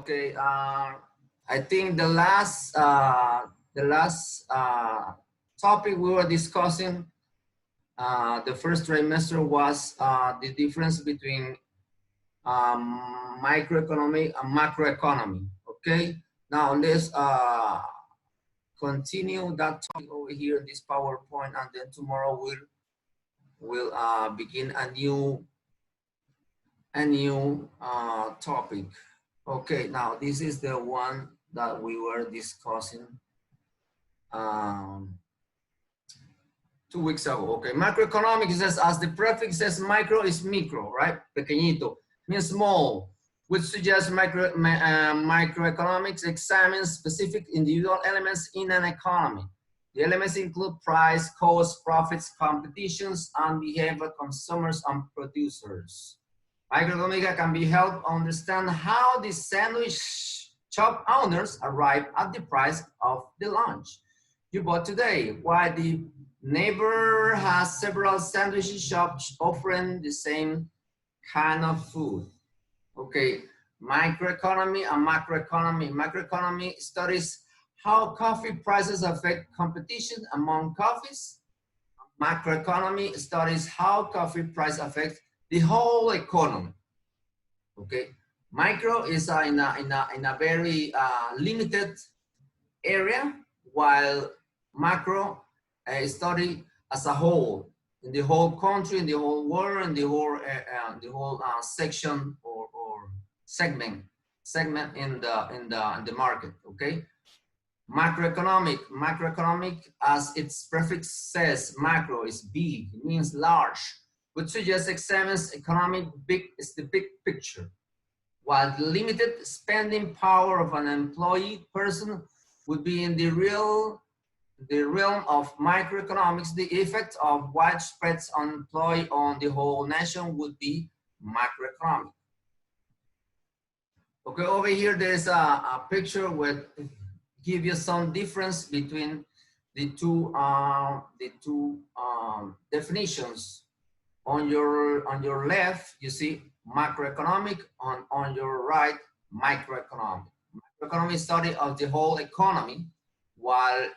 Okay, I think the last topic we were discussing the first trimester was the difference between microeconomy and macroeconomy. Okay, now let's continue that topic over here in this PowerPoint, and then tomorrow we'll begin a new topic. Okay, now this is the one that we were discussing 2 weeks ago. Okay, macroeconomics says, as the prefix says, micro is micro, right? Pequeñito means small, which suggests microeconomics examines specific individual elements in an economy. The elements include price, cost, profits, competitions, and behavior of consumers and producers. Microeconomics can be helped understand how the sandwich shop owners arrive at the price of the lunch you bought today, while the neighbor has several sandwich shops offering the same kind of food. Okay, microeconomy and macroeconomy. Macroeconomy studies how coffee prices affect competition among coffees. Macroeconomy studies how coffee price affects the whole economy. Okay, micro is in a very limited area, while macro study as a whole, in the whole country, in the whole world, in the whole section or segment in the market. Okay, macroeconomic, as its prefix says, macro is big, it means large, which suggests examines economic is the big picture, while the limited spending power of an employee person would be in the realm of microeconomics. The effect of widespread unemployment on the whole nation would be macroeconomic. Okay, over here there's a picture with give you some difference between the two definitions. On your left, you see macroeconomic. On your right, microeconomic. Macroeconomic study of the whole economy, while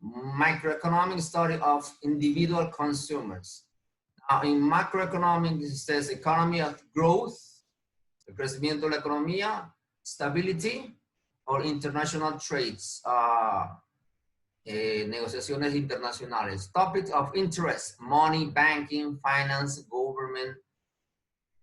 microeconomic study of individual consumers. Now, in macroeconomic, it says economy of growth, el crecimiento de la economía, stability, or international trades, negociaciones internacionales. Topics of interest: money, banking, finance, government,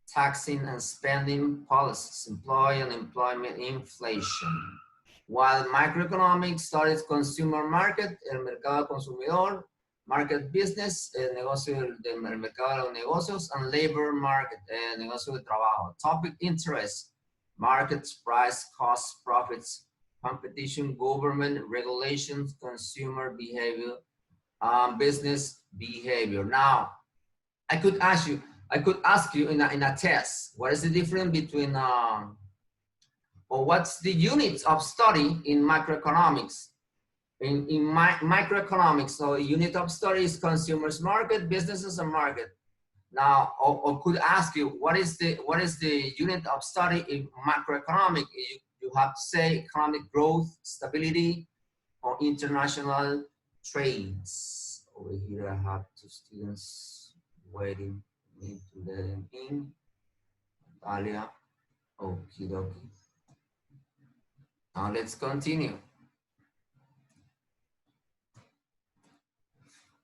taxing and spending policies, unemployment, inflation. While microeconomics studies consumer market, el mercado consumidor, market business, el negocio del mercado de los negocios, and labor market, el negocio de trabajo. Topic interest: markets, price, costs, profits, competition, government, regulations, consumer behavior, business behavior. Now, I could ask you in a test, what is the difference between, or what's the unit of study in macroeconomics? In microeconomics, so a unit of study is consumers market, businesses and market. Now, or could ask you, what is the unit of study in macroeconomic? You have to say economic growth, stability, or international trades. Over here, I have 2 students waiting for me to let them in. Natalia, okie dokie. Now let's continue.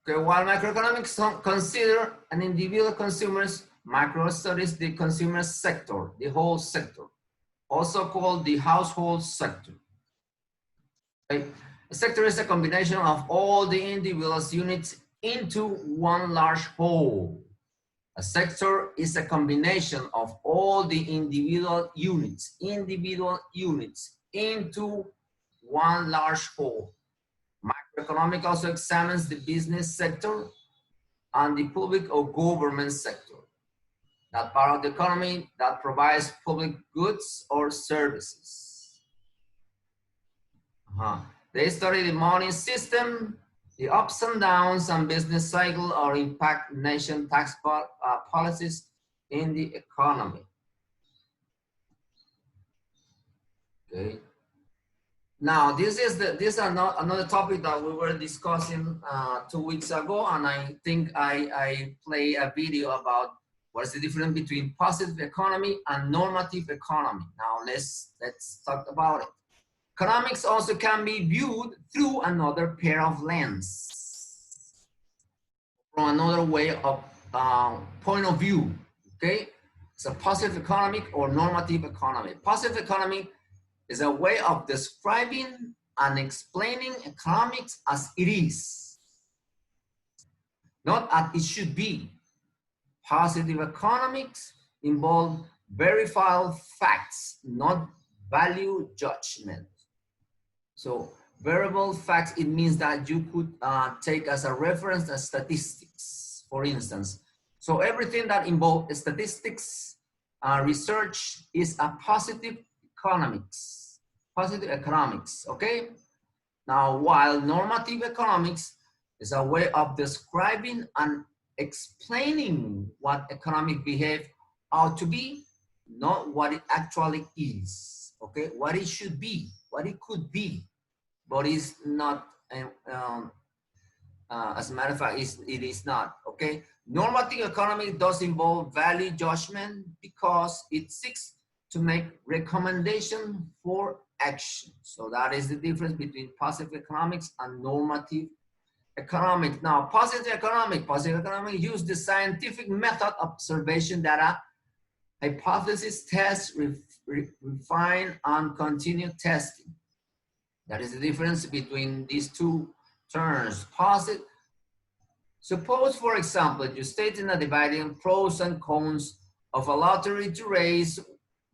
Okay, while macroeconomics consider an individual consumers, macro studies the consumer sector, the whole sector, also called the household sector. Okay. A sector is a combination of all the individual units into one large whole. A sector is a combination of all the individual units into one large whole. Macroeconomic also examines the business sector and the public or government sector, that part of the economy that provides public goods or services. They study the money system, the ups and downs and business cycle, or impact nation tax policies in the economy. Okay. Now, this is another topic that we were discussing 2 weeks ago, and I think I play a video about what is the difference between positive economy and normative economy. Now, let's talk about it. Economics also can be viewed through another pair of lenses, from another way of point of view. Okay, it's a positive economic or normative economy. Positive economy is a way of describing and explaining economics as it is, not as it should be. Positive economics involve verifiable facts, not value judgment. So variable facts, it means that you could take as a reference the statistics, for instance. So everything that involves statistics, research is a positive economics, okay? Now, while normative economics is a way of describing and explaining what economic behavior ought to be, not what it actually is, okay? What it should be, what it could be, but it's not, as a matter of fact, it is not, okay? Normative economy does involve value judgment because it seeks to make recommendation for action. So that is the difference between positive economics and normative economics. Now, positive economic use the scientific method, observation data, hypothesis test, refine, and continue testing. That is the difference between these two terms. Positive. Suppose, for example, you state in a dividing pros and cons of a lottery to raise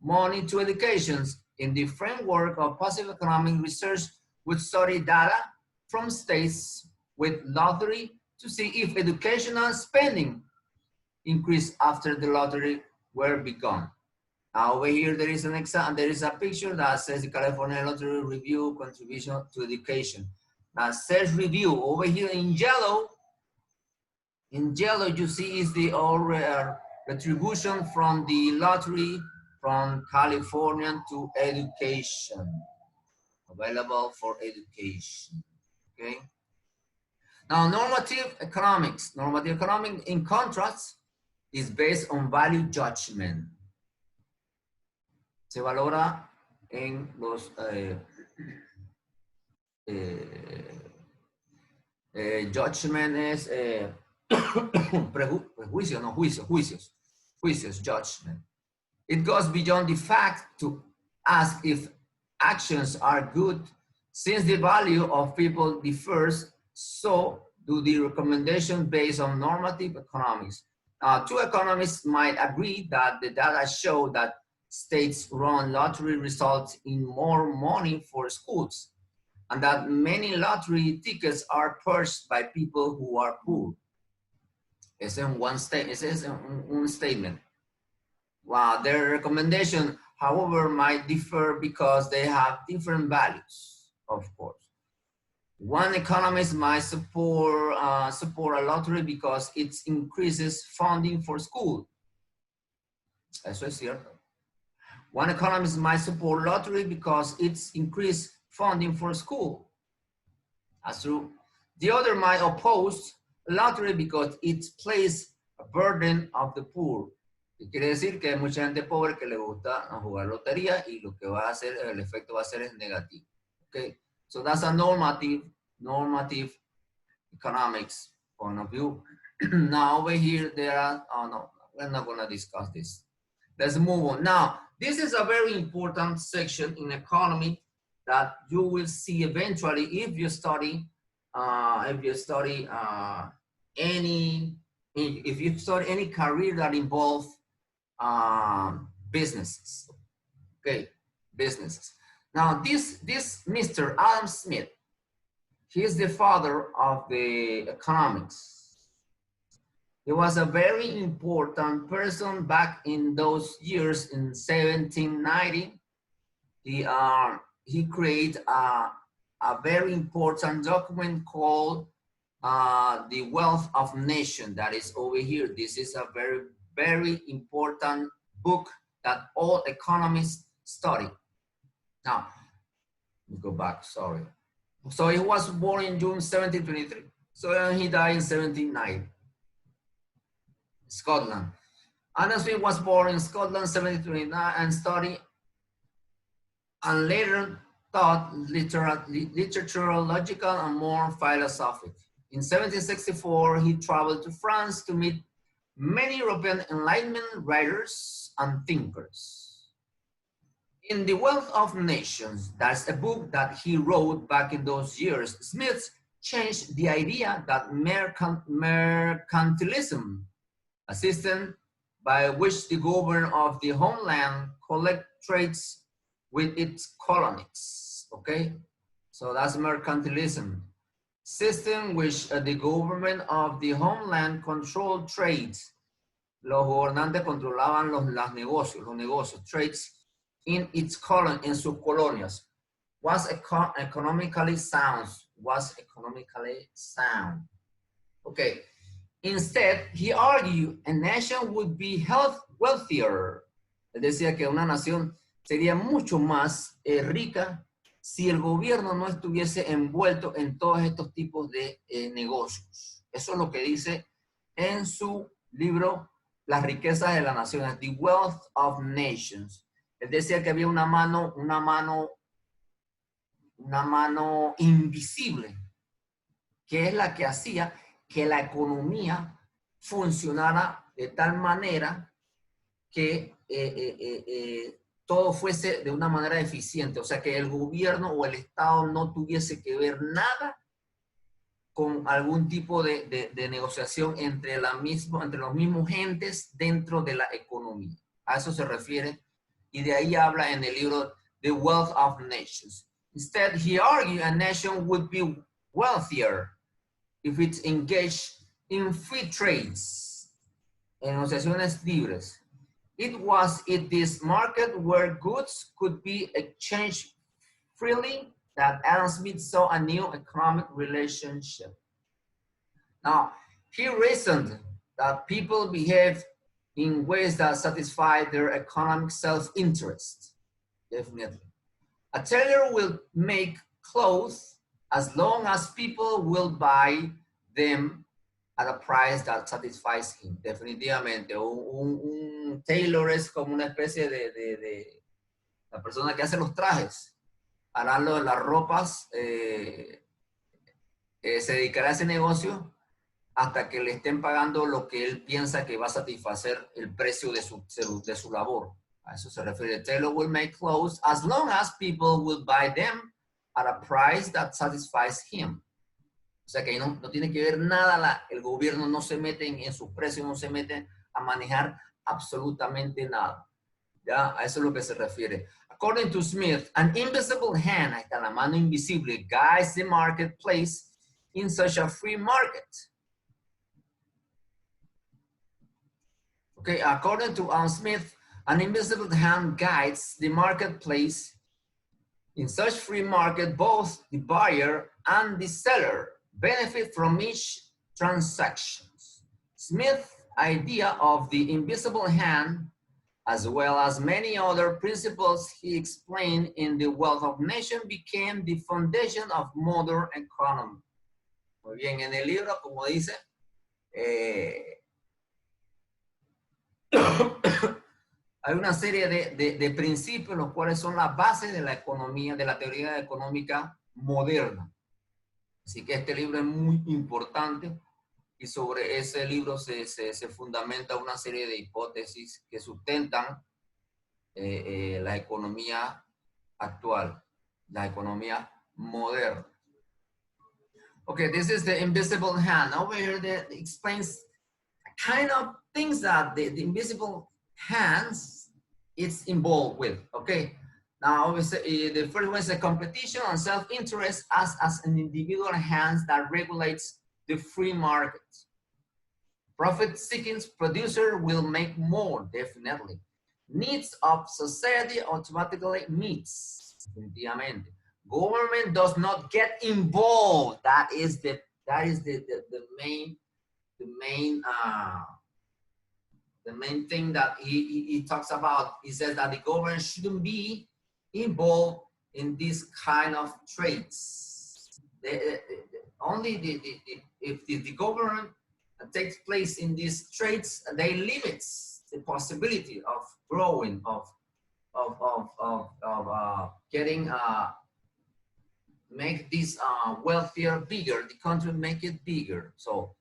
money to educations. In the framework of positive economic research, would study data from states with lottery to see if educational spending increased after the lottery were begun. Now over here there is an example, there is a picture that says the California Lottery Review contribution to education. Now says review over here in yellow. In yellow you see is the retribution from the lottery from California to education, available for education, okay? Now normative economics in contrast is based on value judgment. Se valora en los judgment es prejuicio, no, juicios, judgment. It goes beyond the fact to ask if actions are good, since the value of people differs, so do the recommendations based on normative economics. Two economists might agree that the data show that states run lottery results in more money for schools, and that many lottery tickets are purchased by people who are poor. Ese es un statement. Wow, their recommendation, however, might differ because they have different values, of course. One economist might support a lottery because it increases funding for school. Eso es cierto. One economist might support lottery because it's increased funding for school. That's true. The other might oppose lottery because it places a burden of the poor. Y quiere decir que hay mucha gente pobre que le gusta jugar lotería y lo que va a hacer, el efecto va a ser es negativo. Okay, so that's a normative economics point of view. Now over here there are, oh no, we're not going to discuss this. Let's move on. Now, this is a very important section in economy that you will see eventually if you study any career that involves businesses. Okay, businesses. Now, this Mr. Adam Smith, he is the father of the economics. He was a very important person back in those years in 1790. He created a very important document called The Wealth of Nations, that is over here. This is a very, very important book that all economists study. Now, we go back, sorry. So he was born in June 1723. So he died in 1790. Scotland. Adam Smith was born in Scotland 1729 and studied and later taught literature, logical, and more philosophic. In 1764, he traveled to France to meet many European Enlightenment writers and thinkers. In The Wealth of Nations, that's a book that he wrote back in those years, Smith changed the idea that mercantilism, a system by which the government of the homeland collect trades with its colonies, okay? So that's mercantilism. System which the government of the homeland controlled trades. Los gobernantes controlaban los negocios, trades in its colony, en sus colonias. Was economically sound. Okay. Instead, he argued a nation would be wealthier. Él decía que una nación sería mucho más rica si el gobierno no estuviese envuelto en todos estos tipos de negocios. Eso es lo que dice en su libro Las riquezas de las naciones, The Wealth of Nations. Él decía que había una mano invisible, que es la que hacía que la economía funcionara de tal manera que todo fuese de una manera eficiente, o sea, que el gobierno o el Estado no tuviese que ver nada con algún tipo de negociación entre los mismos gentes dentro de la economía. A eso se refiere, y de ahí habla en el libro The Wealth of Nations. Instead, he argued a nation would be wealthier if it's engaged in free trades, en negociaciones libres. It was in this market where goods could be exchanged freely that Adam Smith saw a new economic relationship. Now, he reasoned that people behave in ways that satisfy their economic self-interest, definitely. A tailor will make clothes as long as people will buy them at a price that satisfies him. Definitivamente, un tailor es como una especie de la persona que hace los trajes. Hará las ropas, se dedicará a ese negocio hasta que le estén pagando lo que él piensa que va a satisfacer el precio de su labor. A eso se refiere. Tailor will make clothes as long as people will buy them at a price that satisfies him. O sea que no tiene que ver nada, el gobierno no se mete en sus precios, no se mete a manejar absolutamente nada. ¿Ya? A eso es lo que se refiere. According to Smith, an invisible hand, ahí está la mano invisible, guides the marketplace in such a free market. Okay, according to Adam Smith, an invisible hand guides the marketplace in such free market, both the buyer and the seller benefit from each transaction. Smith's idea of the invisible hand, as well as many other principles he explained in The Wealth of Nations, became the foundation of modern economy. Muy bien, en el libro, como dice, hay una serie de principios los cuales son la base de la economía, de la teoría económica moderna. Así que este libro es muy importante y sobre ese libro se fundamenta una serie de hipótesis que sustentan la economía actual, la economía moderna. Okay, this is the invisible hand. Over here that explains kind of things that the invisible hands is involved with, okay? Now, the first one is the competition and self-interest as an individual hands that regulates the free market. Profit-seeking producer will make more, definitely. Needs of society automatically meets, definitivamente. Government does not get involved. That is the main thing that he talks about. He says that the government shouldn't be involved in these kind of trades. If the government takes place in these trades, they limits the possibility of growing, of getting make this wealthier bigger, the country make it bigger. So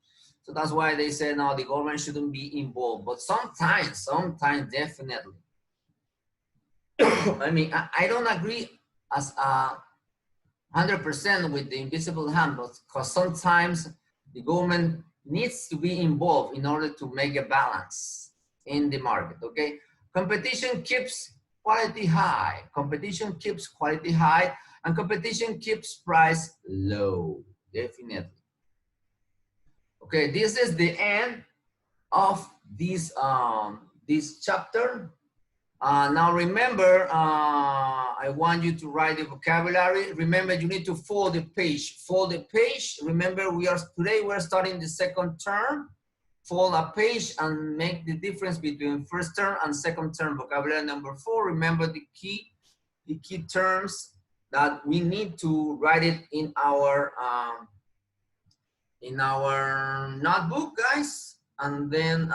that's why they say no, the government shouldn't be involved. But sometimes definitely. I mean, I don't agree as 100% with the invisible hand, but because sometimes the government needs to be involved in order to make a balance in the market. Okay, competition keeps quality high. Competition keeps quality high, and competition keeps price low. Definitely. Okay, this is the end of this this chapter. Now remember, I want you to write the vocabulary. Remember, you need to fold the page. Fold the page. Remember, today we're starting the second term. Fold a page and make the difference between first term and second term. Vocabulary number 4. Remember the key terms that we need to write it in our notebook, guys. And then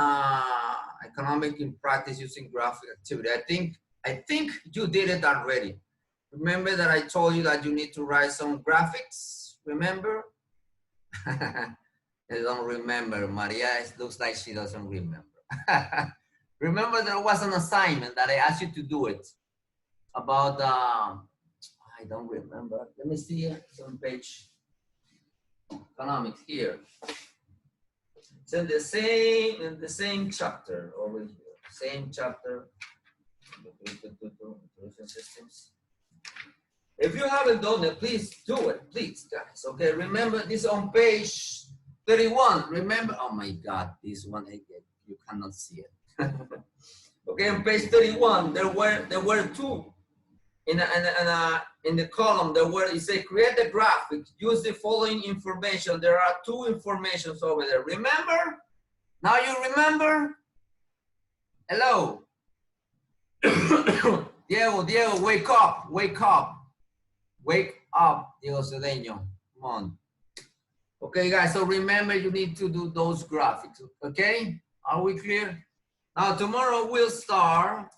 economic in practice using graphic activity. I think you did it already. Remember that I told you that you need to write some graphics. Remember? I don't remember. Maria, it looks like she doesn't remember. Remember, there was an assignment that I asked you to do it about. I don't remember. Let me see. It's on page economics here. It's in the same chapter over here. Same chapter. Systems. If you haven't done it, please do it, please, guys. Okay, remember this on page 31. Remember, oh my God, this one you cannot see it. Okay, on page 31, there were two in the column. It said create a graphic. Use the following information. There are two informations over there. Remember? Now you remember? Hello. Diego, wake up, Diego Cedeño, come on. Okay, guys, so remember you need to do those graphics, okay? Are we clear? Now, tomorrow we'll start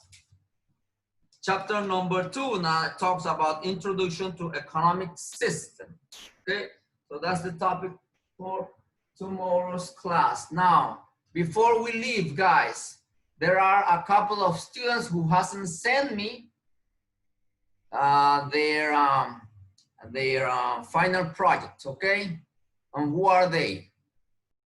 chapter number 2. Now it talks about introduction to economic system, okay? So that's the topic for tomorrow's class. Now, before we leave, guys, there are a couple of students who hasn't sent me their final projects, okay? And who are they?